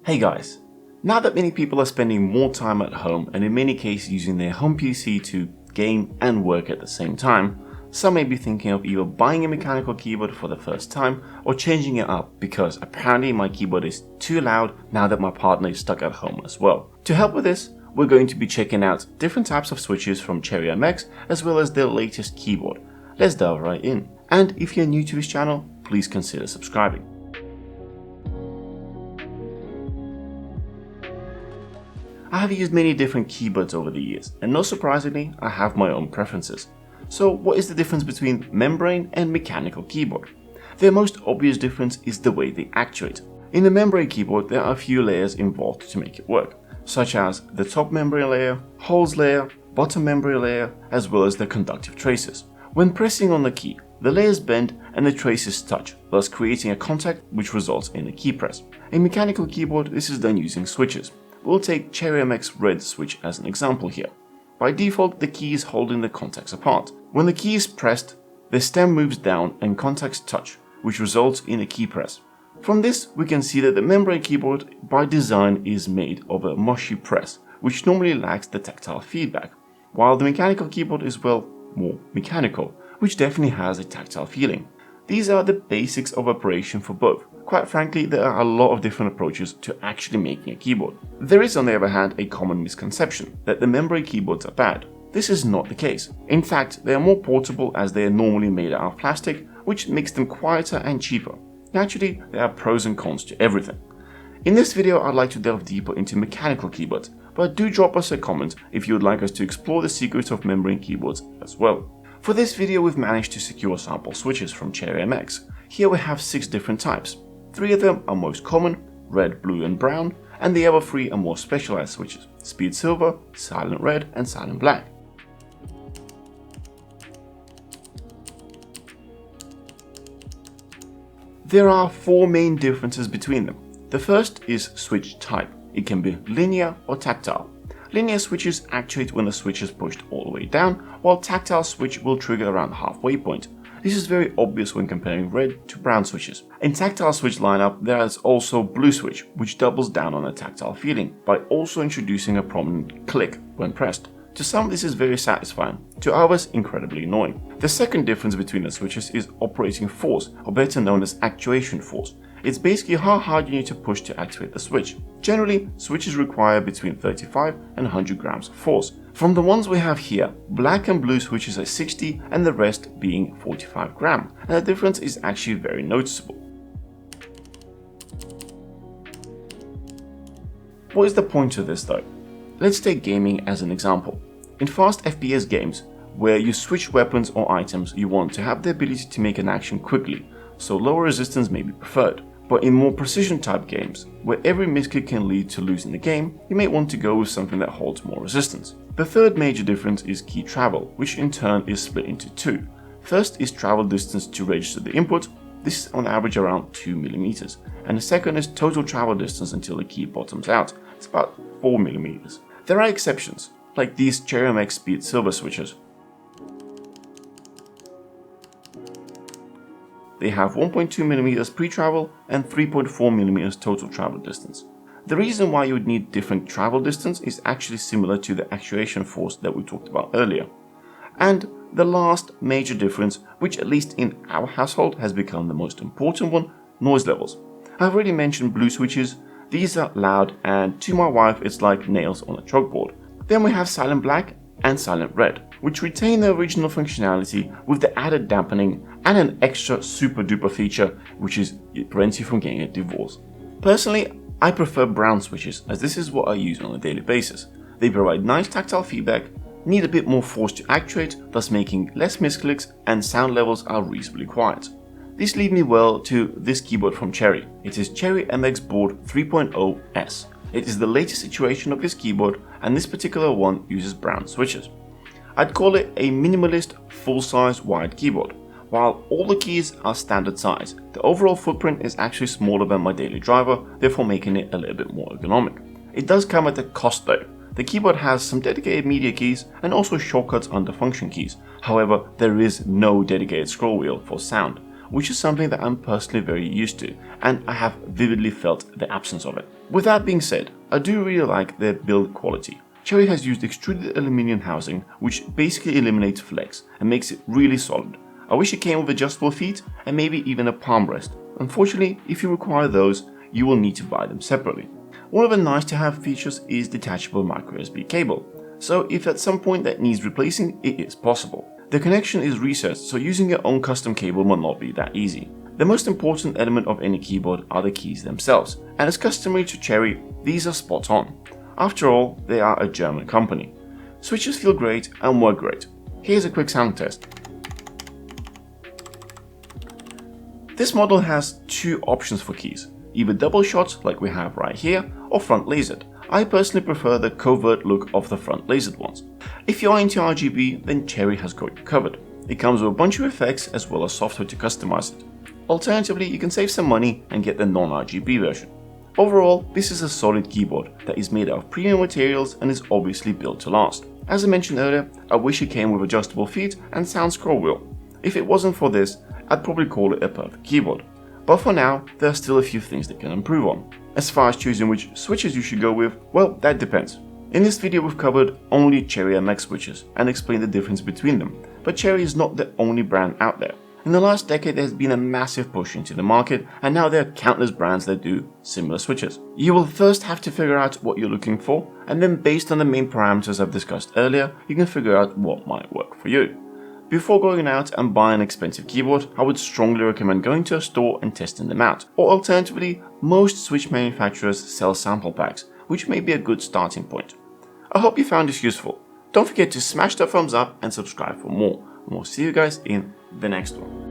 Hey guys, now that many people are spending more time at home and in many cases using their home PC to game and work at the same time, some may be thinking of either buying a mechanical keyboard for the first time or changing it up because apparently my keyboard is too loud now that my partner is stuck at home as well. To help with this, we're going to be checking out different types of switches from Cherry MX as well as their latest keyboard. Let's dive right in. And if you're new to this channel, please consider subscribing. I have used many different keyboards over the years, and not surprisingly, I have my own preferences. So what is the difference between membrane and mechanical keyboard? Their most obvious difference is the way they actuate. In the membrane keyboard, there are a few layers involved to make it work, such as the top membrane layer, holes layer, bottom membrane layer, as well as the conductive traces. When pressing on the key, the layers bend and the traces touch, thus creating a contact which results in a key press. In mechanical keyboard, this is done using switches. We'll take Cherry MX Red switch as an example here. By default, the key is holding the contacts apart. When the key is pressed, the stem moves down and contacts touch, which results in a key press. From this, we can see that the membrane keyboard by design is made of a mushy press, which normally lacks the tactile feedback, while the mechanical keyboard is, well, more mechanical, which definitely has a tactile feeling. These are the basics of operation for both. Quite frankly, there are a lot of different approaches to actually making a keyboard. There is, on the other hand, a common misconception that the membrane keyboards are bad. This is not the case. In fact, they are more portable as they are normally made out of plastic, which makes them quieter and cheaper. Naturally, there are pros and cons to everything. In this video, I'd like to delve deeper into mechanical keyboards, but do drop us a comment if you would like us to explore the secrets of membrane keyboards as well. For this video, we've managed to secure sample switches from Cherry MX. Here we have 6 different types. 3 of them are most common, red, blue and brown, and the other 3 are more specialized switches, Speed Silver, Silent Red and Silent Black. There are 4 main differences between them. The first is switch type. It can be linear or tactile. Linear switches actuate when the switch is pushed all the way down, while tactile switch will trigger around the halfway point. This is very obvious when comparing red to brown switches. In tactile switch lineup, there is also blue switch, which doubles down on a tactile feeling by also introducing a prominent click when pressed. To some, this is very satisfying, to others, incredibly annoying. The second difference between the switches is operating force, or better known as actuation force. It's basically how hard you need to push to activate the switch. Generally, switches require between 35 and 100 grams of force. From the ones we have here, black and blue switches are 60 and the rest being 45 grams, and the difference is actually very noticeable. What is the point of this though? Let's take gaming as an example. In fast FPS games, where you switch weapons or items, you want to have the ability to make an action quickly, so lower resistance may be preferred. But in more precision type games, where every misclick can lead to losing the game, you may want to go with something that holds more resistance. The third major difference is key travel, which in turn is split into 2. First is travel distance to register the input. This is on average around 2 mm, and the second is total travel distance until the key bottoms out. It's about 4 mm. There are exceptions, like these Cherry MX Speed Silver switches. They have 1.2 mm pre-travel and 3.4 mm total travel distance. The reason why you would need different travel distance is actually similar to the actuation force that we talked about earlier. And the last major difference, which at least in our household has become the most important one, noise levels. I've already mentioned blue switches. These are loud and to my wife it's like nails on a chalkboard. Then we have Silent Black and Silent Red, which retain the original functionality with the added dampening and an extra super duper feature, which is it prevents you from getting a divorce. Personally, I prefer brown switches as this is what I use on a daily basis. They provide nice tactile feedback, need a bit more force to actuate, thus making less misclicks, and sound levels are reasonably quiet. This leads me well to this keyboard from Cherry. It is Cherry MX Board 3.0S. It is the latest iteration of this keyboard, and this particular one uses brown switches. I'd call it a minimalist, full-size wide keyboard. While all the keys are standard size, the overall footprint is actually smaller than my daily driver, therefore making it a little bit more ergonomic. It does come at a cost though. The keyboard has some dedicated media keys and also shortcuts under function keys. However, there is no dedicated scroll wheel for sound. which is something that I'm personally very used to, and I have vividly felt the absence of it. With that being said, I do really like their build quality. Cherry has used extruded aluminum housing, which basically eliminates flex and makes it really solid. I wish it came with adjustable feet and maybe even a palm rest. Unfortunately, if you require those, you will need to buy them separately. One of the nice to have features is detachable micro USB cable, so if at some point that needs replacing, it is possible. The connection is recessed, so using your own custom cable will not be that easy. The most important element of any keyboard are the keys themselves, and as customary to Cherry, these are spot on. After all, they are a German company. Switches feel great and work great. Here's a quick sound test. This model has two options for keys, either double shot like we have right here, or front lasered. I personally prefer the covert look of the front lasered ones. If you are into RGB, then Cherry has got you covered. It comes with a bunch of effects as well as software to customize it. Alternatively, you can save some money and get the non-RGB version. Overall, this is a solid keyboard that is made out of premium materials and is obviously built to last. As I mentioned earlier, I wish it came with adjustable feet and sound scroll wheel. If it wasn't for this, I'd probably call it a perfect keyboard. But for now, there are still a few things that can improve on. As far as choosing which switches you should go with, well, that depends. In this video we've covered only Cherry MX switches and explained the difference between them, but Cherry is not the only brand out there. In the last decade, there has been a massive push into the market, and now there are countless brands that do similar switches. You will first have to figure out what you're looking for, and then based on the main parameters I've discussed earlier, you can figure out what might work for you. Before going out and buying an expensive keyboard, I would strongly recommend going to a store and testing them out. Or alternatively, most switch manufacturers sell sample packs, which may be a good starting point. I hope you found this useful. Don't forget to smash that thumbs up and subscribe for more. And we'll see you guys in the next one.